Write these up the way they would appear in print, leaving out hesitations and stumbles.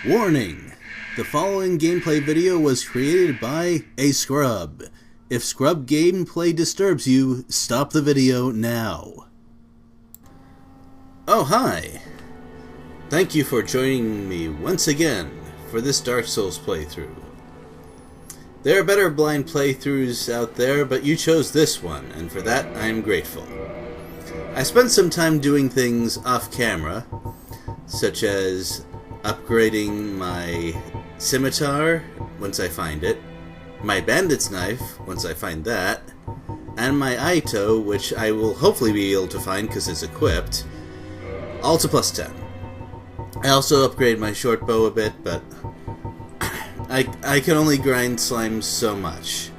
Warning! The following gameplay video was created by a scrub. If scrub gameplay disturbs you, stop the video now. Oh, hi! Thank you for joining me once again for this Dark Souls playthrough. There are better blind playthroughs out there, but you chose this one, and for that I am grateful. I spent some time doing things off camera, such as upgrading my scimitar once I find it, my bandit's knife once I find that, and my Aito, which I will hopefully be able to find because it's equipped, all to +10. I also upgraded my short bow a bit, but I can only grind slime so much.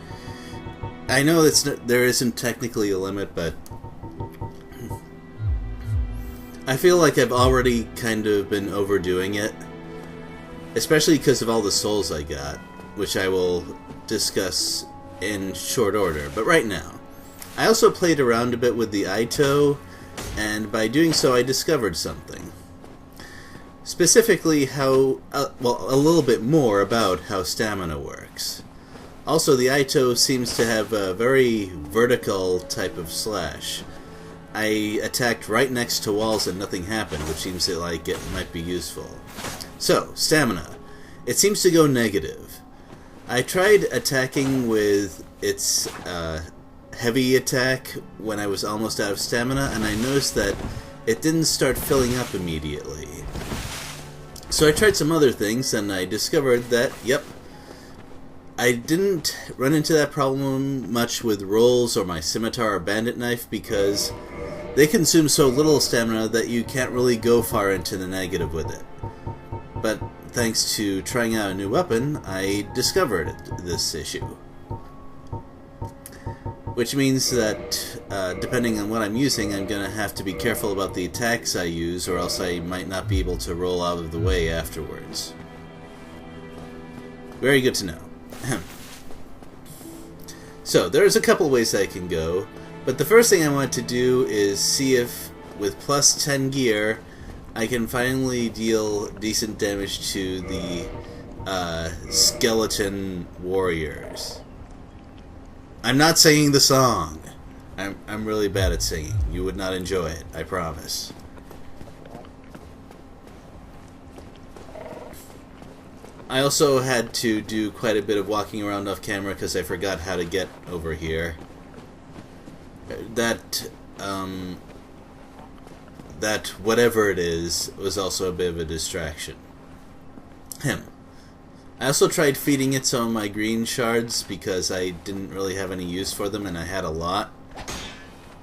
I know there isn't technically a limit, but I feel like I've already kind of been overdoing it, especially because of all the souls I got, which I will discuss in short order. But right now, I also played around a bit with the Aito, and by doing so I discovered something. Specifically how, a little bit more about how stamina works. Also, the Aito seems to have a very vertical type of slash. I attacked right next to walls and nothing happened, which seems like it might be useful. So, stamina. It seems to go negative. I tried attacking with its heavy attack when I was almost out of stamina, and I noticed that it didn't start filling up immediately. So I tried some other things, and I discovered that, yep, I didn't run into that problem much with rolls or my scimitar or bandit knife because they consume so little stamina that you can't really go far into the negative with it. But thanks to trying out a new weapon, I discovered this issue. Which means that, depending on what I'm using, I'm going to have to be careful about the attacks I use, or else I might not be able to roll out of the way afterwards. Very good to know. So, there's a couple ways I can go, but the first thing I want to do is see if, with +10 gear, I can finally deal decent damage to the skeleton warriors. I'm not singing the song. I'm really bad at singing. You would not enjoy it, I promise. I also had to do quite a bit of walking around off camera because I forgot how to get over here. That whatever it is was also a bit of a distraction. I also tried feeding it some of my green shards because I didn't really have any use for them and I had a lot.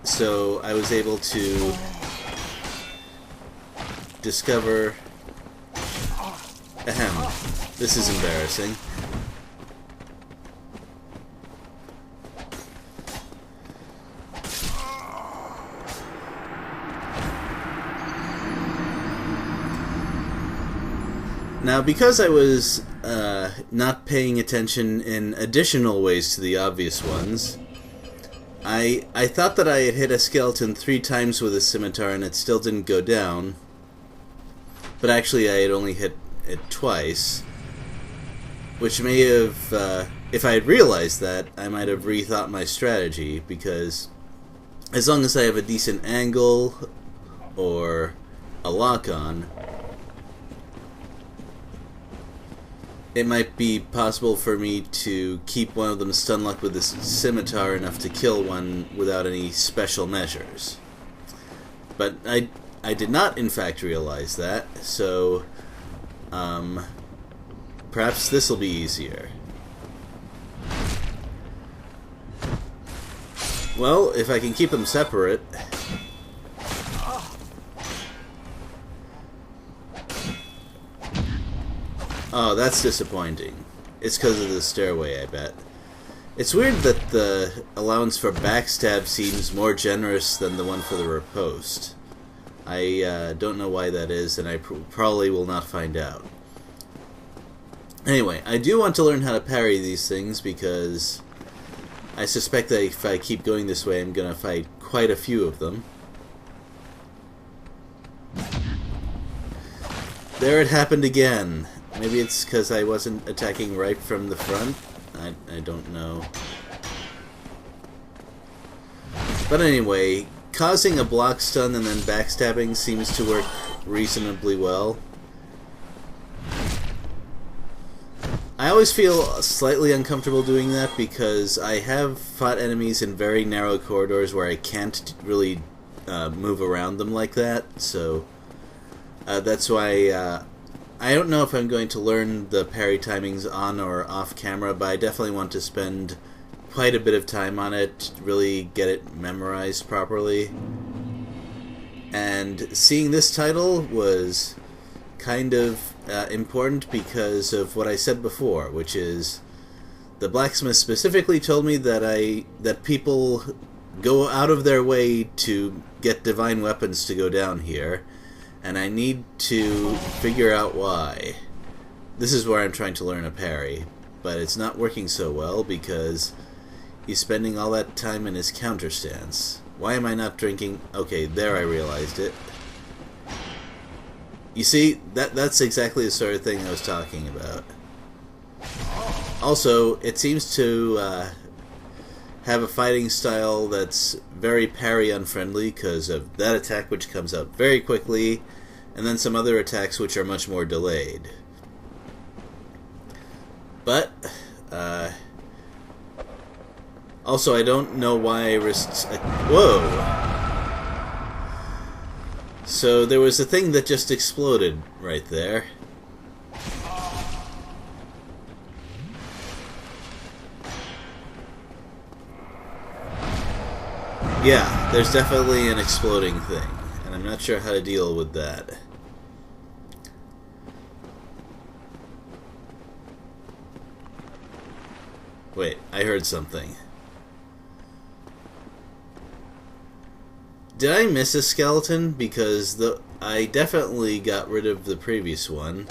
So I was able to discover... This is embarrassing. Now, because I was not paying attention in additional ways to the obvious ones, I thought that I had hit a skeleton 3 times with a scimitar and it still didn't go down, but actually I had only hit it twice, which may have, if I had realized that, I might have rethought my strategy, because as long as I have a decent angle or a lock-on, it might be possible for me to keep one of them stun-locked with this scimitar enough to kill one without any special measures. But I did not, in fact, realize that, so perhaps this will be easier. Well, if I can keep them separate... Oh, that's disappointing. It's because of the stairway, I bet. It's weird that the allowance for backstab seems more generous than the one for the riposte. I don't know why that is, and I probably will not find out. Anyway, I do want to learn how to parry these things, because I suspect that if I keep going this way, I'm going to fight quite a few of them. There it happened again. Maybe it's because I wasn't attacking right from the front. I don't know. But anyway, causing a block stun and then backstabbing seems to work reasonably well. I always feel slightly uncomfortable doing that because I have fought enemies in very narrow corridors where I can't really move around them like that, so that's why I don't know if I'm going to learn the parry timings on or off camera, but I definitely want to spend quite a bit of time on it to really get it memorized properly. And seeing this title was kind of important because of what I said before, which is the blacksmith specifically told me that people go out of their way to get divine weapons to go down here, and I need to figure out why. This is where I'm trying to learn a parry, but it's not working so well because he's spending all that time in his counter stance. Why am I not drinking? Okay, there I realized it. You see, that's exactly the sort of thing I was talking about. Also, it seems to have a fighting style that's very parry unfriendly because of that attack which comes up very quickly, and then some other attacks which are much more delayed. But, also I don't know why I risked... Whoa! So there was a thing that just exploded right there. Yeah, there's definitely an exploding thing, and I'm not sure how to deal with that. Wait, I heard something. Did I miss a skeleton? Because I definitely got rid of the previous one.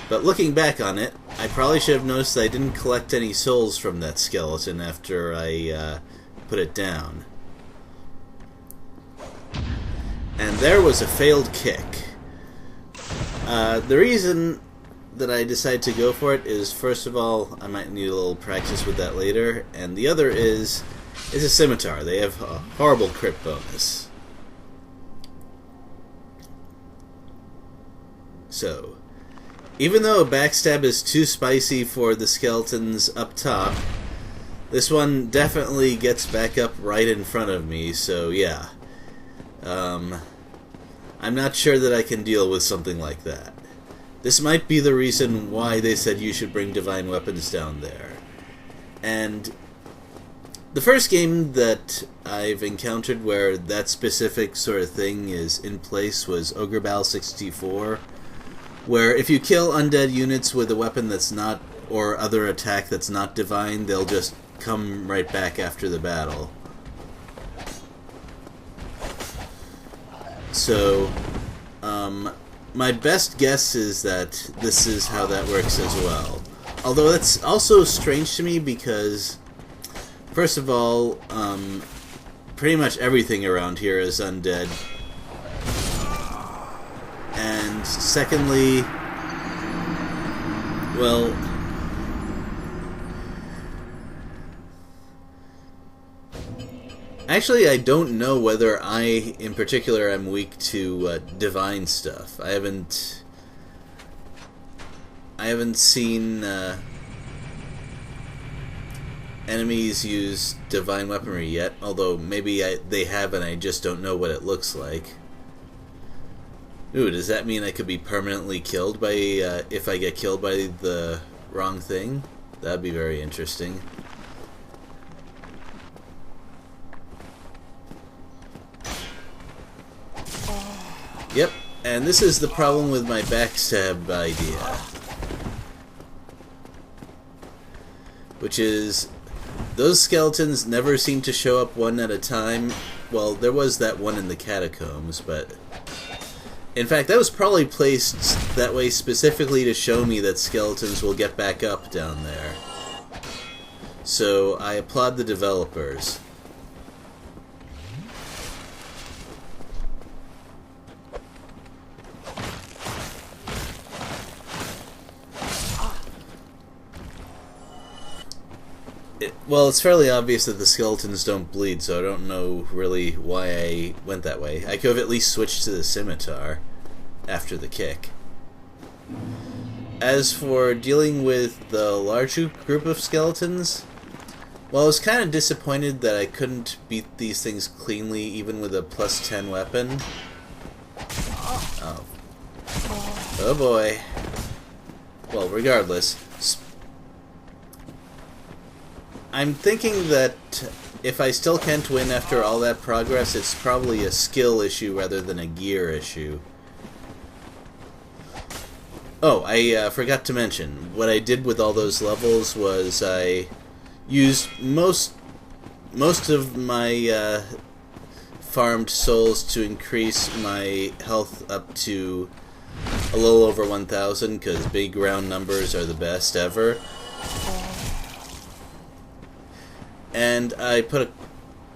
But looking back on it, I probably should have noticed that I didn't collect any souls from that skeleton after I put it down. And there was a failed kick. The reason that I decided to go for it is, first of all, I might need a little practice with that later, and the other is, it's a scimitar. They have a horrible crit bonus. So, even though a backstab is too spicy for the skeletons up top, this one definitely gets back up right in front of me, so yeah. I'm not sure that I can deal with something like that. This might be the reason why they said you should bring divine weapons down there. And the first game that I've encountered where that specific sort of thing is in place was Ogre Battle 64, where if you kill undead units with a weapon that's not, or other attack that's not divine, they'll just come right back after the battle. So, my best guess is that this is how that works as well. Although that's also strange to me because, first of all, pretty much everything around here is undead. And secondly, well, actually I don't know whether I, in particular, am weak to divine stuff. I haven't seen enemies use divine weaponry yet, although maybe they have and I just don't know what it looks like. Ooh, does that mean I could be permanently killed by, if I get killed by the wrong thing? That'd be very interesting. Yep, and this is the problem with my backstab idea. Which is, those skeletons never seem to show up one at a time. Well, there was that one in the Catacombs, but... in fact, that was probably placed that way specifically to show me that skeletons will get back up down there. So, I applaud the developers. Well, it's fairly obvious that the skeletons don't bleed, so I don't know really why I went that way. I could have at least switched to the scimitar after the kick. As for dealing with the larger group of skeletons, well, I was kind of disappointed that I couldn't beat these things cleanly even with a plus 10 weapon. Oh. Oh boy. Well, regardless. I'm thinking that if I still can't win after all that progress, it's probably a skill issue rather than a gear issue. Oh, I forgot to mention, what I did with all those levels was I used most of my farmed souls to increase my health up to a little over 1,000, because big round numbers are the best ever. And I put a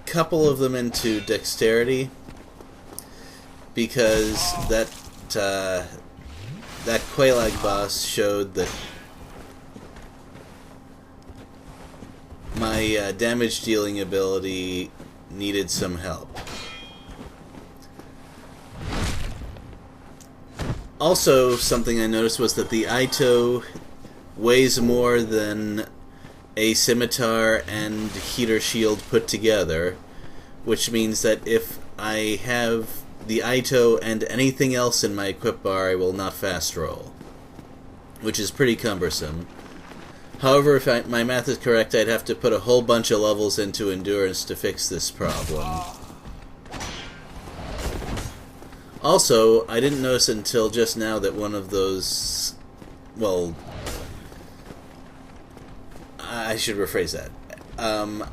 couple of them into dexterity, because that Quelaag boss showed that my damage dealing ability needed some help. Also, something I noticed was that the Ito weighs more than a scimitar and heater shield put together, which means that if I have the Ito and anything else in my equip bar, I will not fast roll, which is pretty cumbersome. However, if my math is correct, I'd have to put a whole bunch of levels into endurance to fix this problem. Also, I didn't notice until just now that one of those, well, I should rephrase that.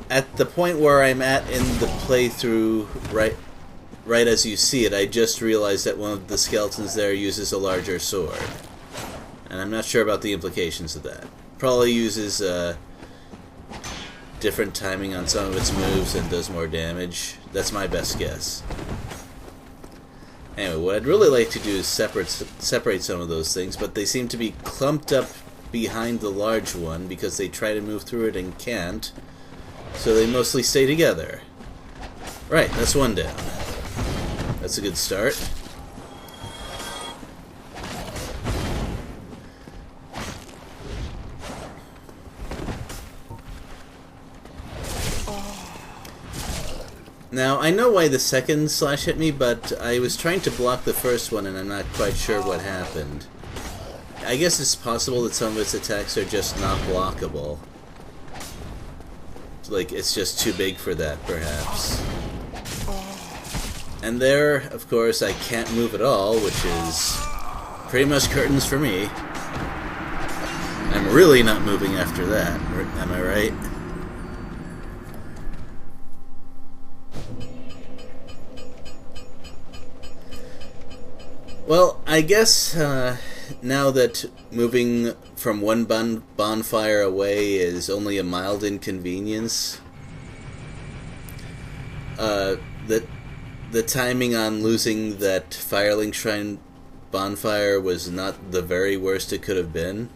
At the point where I'm at in the playthrough, right as you see it, I just realized that one of the skeletons there uses a larger sword. And I'm not sure about the implications of that. Probably uses different timing on some of its moves and does more damage. That's my best guess. Anyway, what I'd really like to do is separate some of those things, but they seem to be clumped up behind the large one because they try to move through it and can't, so they mostly stay together. Right, that's one down. That's a good start. Now, I know why the second slash hit me, but I was trying to block the first one and I'm not quite sure what happened. I guess it's possible that some of its attacks are just not blockable. Like, it's just too big for that, perhaps. And there, of course, I can't move at all, which is pretty much curtains for me. I'm really not moving after that, am I right? Well, I guess now that moving from one bonfire away is only a mild inconvenience, the timing on losing that Firelink Shrine bonfire was not the very worst it could have been.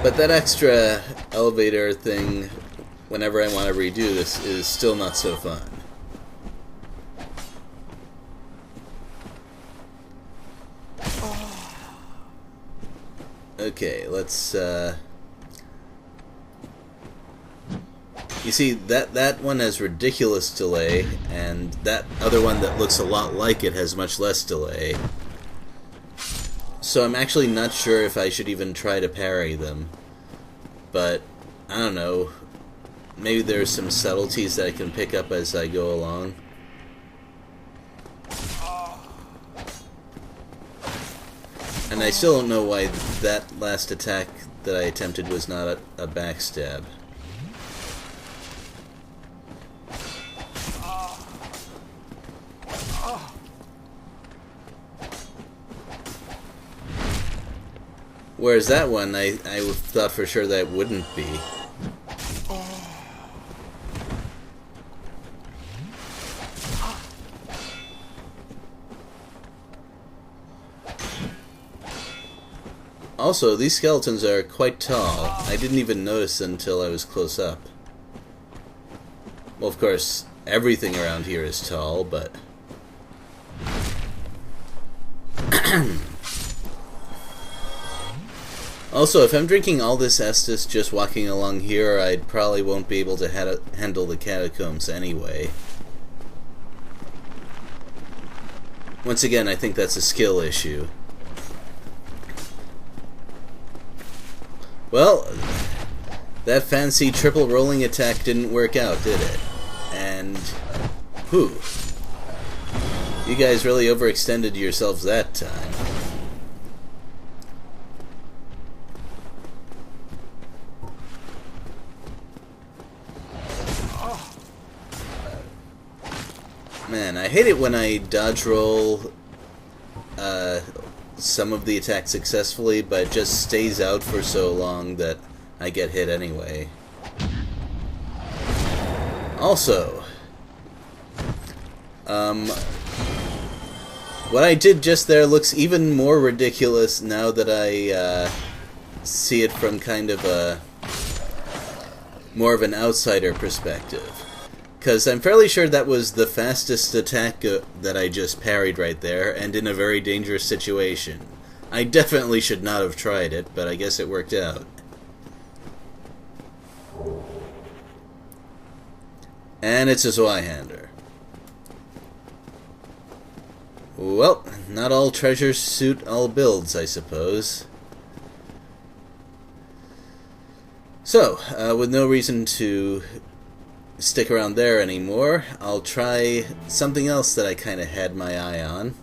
But that extra elevator thing, whenever I want to redo this, is still not so fun. Okay, let's, you see, that one has ridiculous delay, and that other one that looks a lot like it has much less delay. So I'm actually not sure if I should even try to parry them. But, I don't know, maybe there's some subtleties that I can pick up as I go along. And I still don't know why that last attack that I attempted was not a backstab. Whereas that one, I thought for sure that it wouldn't be. Also, these skeletons are quite tall. I didn't even notice until I was close up. Well, of course, everything around here is tall, but... Also, if I'm drinking all this Estus just walking along here, I probably won't be able to handle the catacombs anyway. Once again, I think that's a skill issue. Well, that fancy triple rolling attack didn't work out, did it? And... whew. You guys really overextended yourselves that time. Man, I hate it when I dodge roll some of the attacks successfully, but it just stays out for so long that I get hit anyway. Also, what I did just there looks even more ridiculous now that I see it from kind of a more of an outsider perspective. Because I'm fairly sure that was the fastest attack that I just parried right there, and in a very dangerous situation. I definitely should not have tried it, but I guess it worked out. And it's a Zweihander. Well, not all treasures suit all builds, I suppose. So, with no reason to stick around there anymore, I'll try something else that I kind of had my eye on,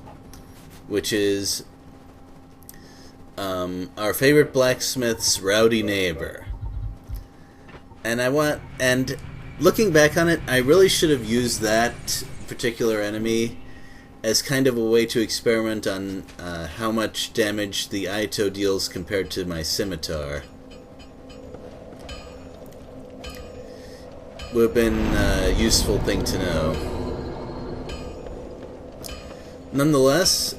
which is our favorite blacksmith's rowdy neighbor. And looking back on it, I really should have used that particular enemy as kind of a way to experiment on how much damage the Aito deals compared to my scimitar. Would have been a useful thing to know. Nonetheless,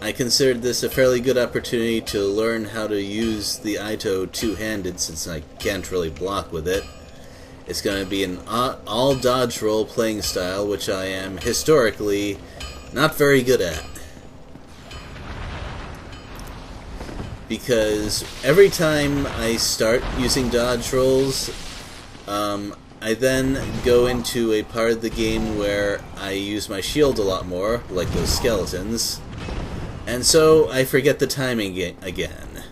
I considered this a fairly good opportunity to learn how to use the Aito two-handed, since I can't really block with it. It's going to be an all dodge roll playing style, which I am historically not very good at. Because every time I start using dodge rolls, I then go into a part of the game where I use my shield a lot more, like those skeletons, and so I forget the timing again.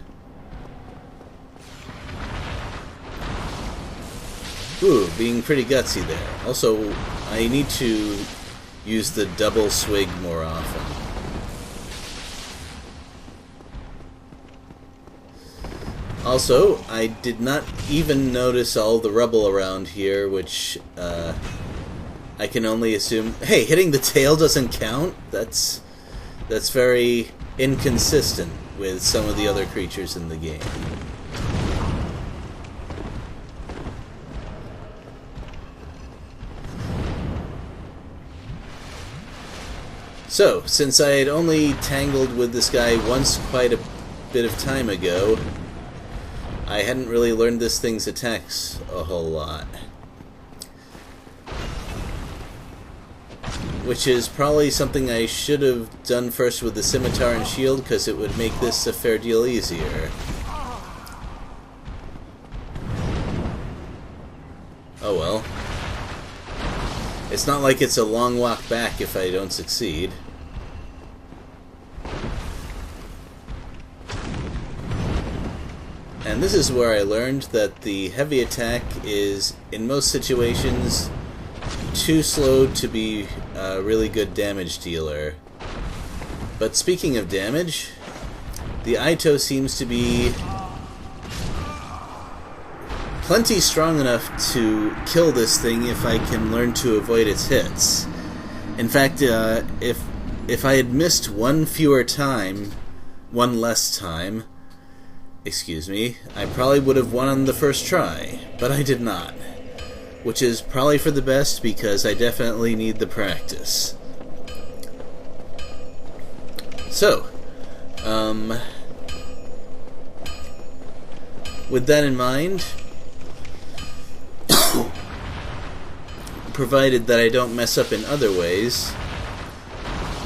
Ooh, being pretty gutsy there. Also, I need to use the double swig more often. Also, I did not even notice all the rubble around here, which I can only assume... Hey, hitting the tail doesn't count? That's very inconsistent with some of the other creatures in the game. So, since I had only tangled with this guy once quite a bit of time ago, I hadn't really learned this thing's attacks a whole lot. Which is probably something I should have done first with the scimitar and shield, because it would make this a fair deal easier. Oh well. It's not like it's a long walk back if I don't succeed. And this is where I learned that the heavy attack is, in most situations, too slow to be a really good damage dealer. But speaking of damage, the Aito seems to be plenty strong enough to kill this thing if I can learn to avoid its hits. In fact, if I had missed one less time, excuse me, I probably would have won on the first try, but I did not. Which is probably for the best, because I definitely need the practice. With that in mind, provided that I don't mess up in other ways,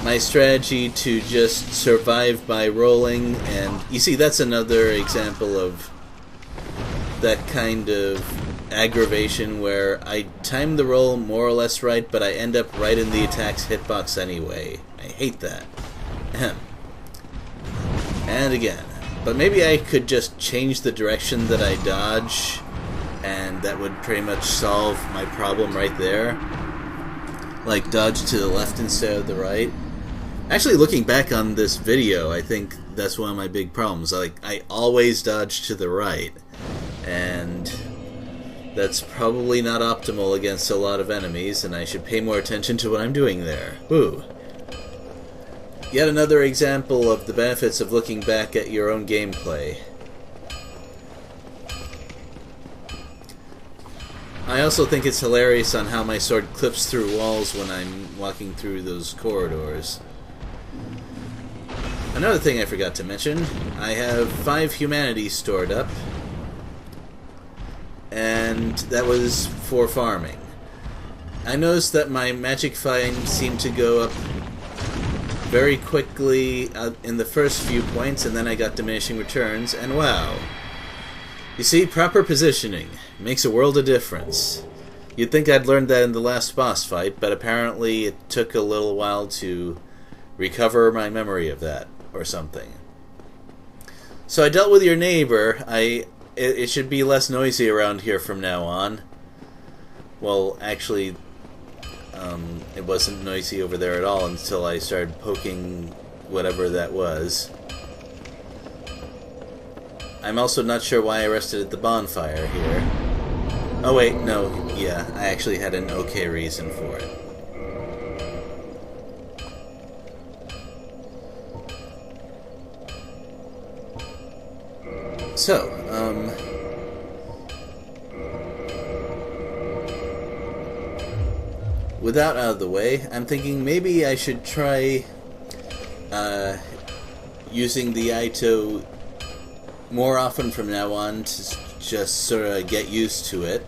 my strategy to just survive by rolling, and you see that's another example of that kind of aggravation where I time the roll more or less right, but I end up right in the attack's hitbox anyway. I hate that. And again. But maybe I could just change the direction that I dodge, and that would pretty much solve my problem right there. Like, dodge to the left instead of the right. Actually, looking back on this video, I think that's one of my big problems. Like, I always dodge to the right, and that's probably not optimal against a lot of enemies, and I should pay more attention to what I'm doing there. Ooh. Yet another example of the benefits of looking back at your own gameplay. I also think it's hilarious on how my sword clips through walls when I'm walking through those corridors. Another thing I forgot to mention, I have 5 humanity stored up, and that was for farming. I noticed that my magic find seemed to go up very quickly in the first few points, and then I got diminishing returns, and wow. You see, proper positioning makes a world of difference. You'd think I'd learned that in the last boss fight, but apparently it took a little while to recover my memory of that, or something. So I dealt with your neighbor. It should be less noisy around here from now on. Well, actually, it wasn't noisy over there at all until I started poking whatever that was. I'm also not sure why I rested at the bonfire here. Oh wait, no, yeah, I actually had an okay reason for it. So, with that out of the way, I'm thinking maybe I should try using the Ito more often from now on to just sort of get used to it.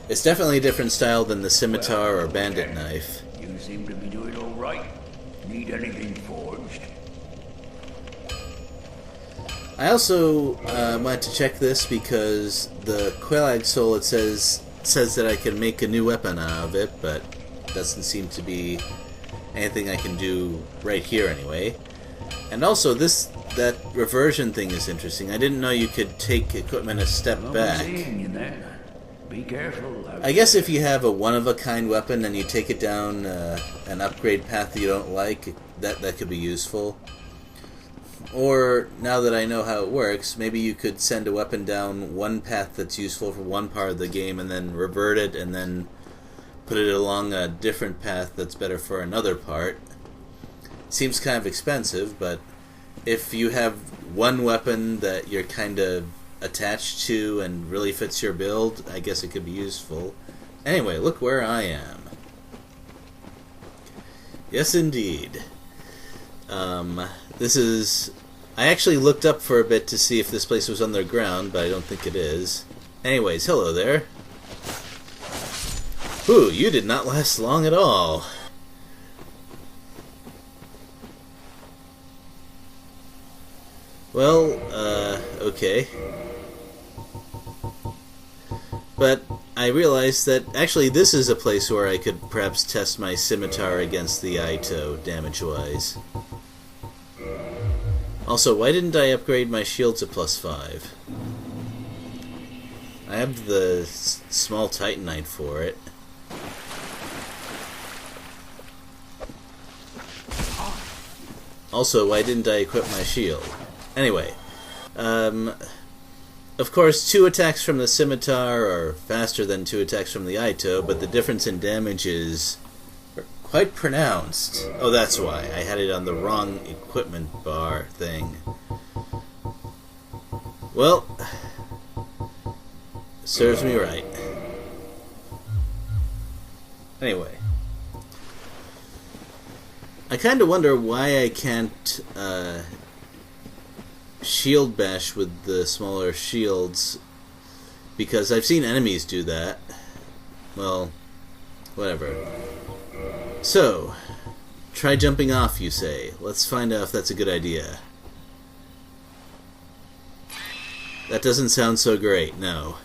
It's definitely a different style than the scimitar or bandit knife. You seem to be doing all right. Need anything forged? I also wanted to check this because the Quelag Soul, it says that I can make a new weapon out of it, but doesn't seem to be anything I can do right here anyway. And also that reversion thing is interesting. I didn't know you could take equipment a step back. Be careful. I guess if you have a one-of-a-kind weapon and you take it down an upgrade path that you don't like, that could be useful. Or, now that I know how it works, maybe you could send a weapon down one path that's useful for one part of the game and then revert it and then put it along a different path that's better for another part. Seems kind of expensive, but if you have one weapon that you're kind of attached to and really fits your build, I guess it could be useful. Anyway, look where I am. Yes, indeed. This is... I actually looked up for a bit to see if this place was underground, but I don't think it is. Anyways, hello there. Whew, you did not last long at all. Well, okay. But I realized that actually this is a place where I could perhaps test my scimitar against the Ito, damage-wise. Also, why didn't I upgrade my shield to +5? I have the small titanite for it. Also, why didn't I equip my shield? Anyway, of course, 2 attacks from the scimitar are faster than 2 attacks from the Ito, but the difference in damage is quite pronounced. Oh, that's why. I had it on the wrong equipment bar thing. Well, serves me right. Anyway. I kind of wonder why I can't shield bash with the smaller shields, because I've seen enemies do that. Well, whatever. So, try jumping off, you say. Let's find out if that's a good idea. That doesn't sound so great, no.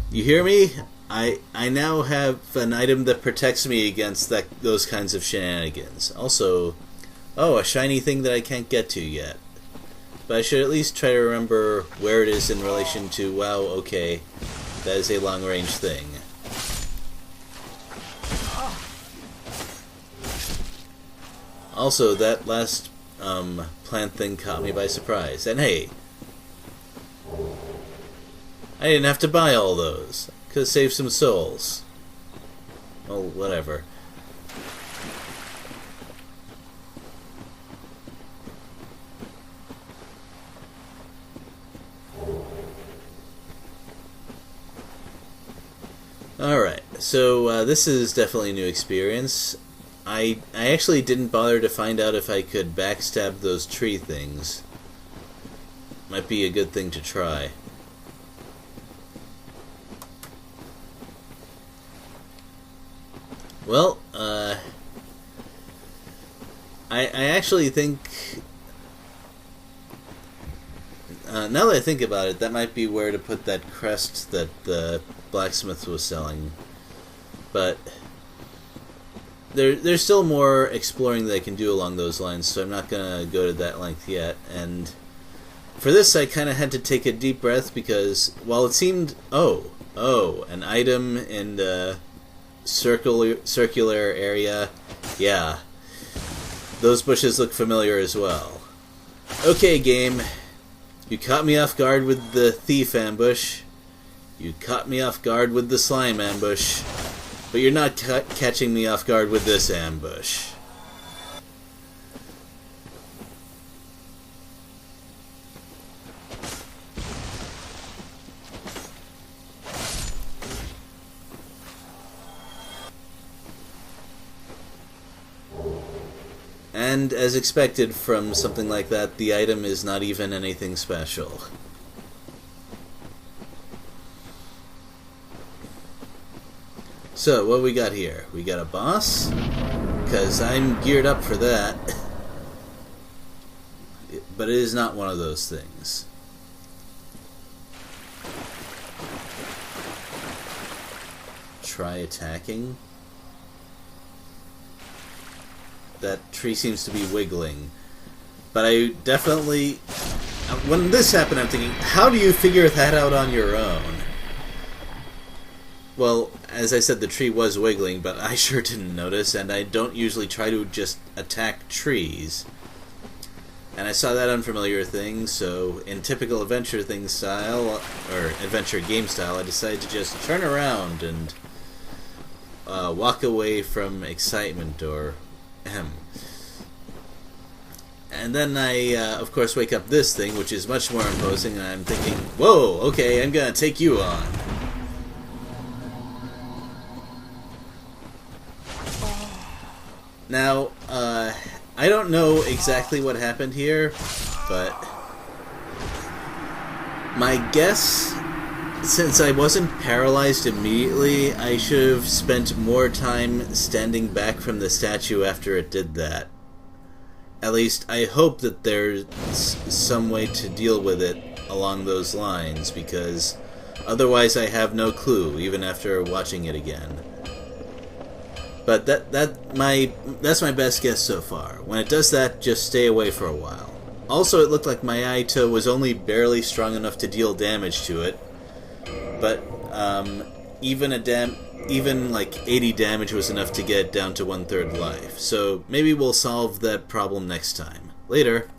You hear me? I now have an item that protects me against those kinds of shenanigans. Also, oh, a shiny thing that I can't get to yet. But I should at least try to remember where it is in relation to, wow, okay, that is a long-range thing. Also, that last plant thing caught me by surprise. And hey, I didn't have to buy all those. Could have saved some souls. Well, whatever. Alright, so this is definitely a new experience. I actually didn't bother to find out if I could backstab those tree things. Might be a good thing to try. Well, I actually think, now that I think about it, that might be where to put that crest that the blacksmith was selling. But there's still more exploring that I can do along those lines, so I'm not going to go to that length yet. And for this, I kind of had to take a deep breath, because while it seemed, an item in the circular area, yeah, those bushes look familiar as well. Okay, game, you caught me off guard with the thief ambush, you caught me off guard with the slime ambush, but you're not catching me off guard with this ambush. And as expected from something like that, the item is not even anything special. So, what we got here? We got a boss, because I'm geared up for that. But it is not one of those things. Try attacking. That tree seems to be wiggling. But I definitely... When this happened, I'm thinking, how do you figure that out on your own? Well, as I said, the tree was wiggling, but I sure didn't notice, and I don't usually try to just attack trees. And I saw that unfamiliar thing, so in typical adventure thing style, or adventure game style, I decided to just turn around and walk away from excitement, or... And then I, of course, wake up this thing, which is much more imposing, and I'm thinking, whoa, okay, I'm gonna take you on. Now, I don't know exactly what happened here, but my guess, since I wasn't paralyzed immediately, I should have spent more time standing back from the statue after it did that. At least, I hope that there's some way to deal with it along those lines, because otherwise I have no clue, even after watching it again. But that's my best guess so far. When it does that, just stay away for a while. Also, it looked like my Aito was only barely strong enough to deal damage to it, but even like 80 damage was enough to get it down to 1/3 life. So maybe we'll solve that problem next time. Later.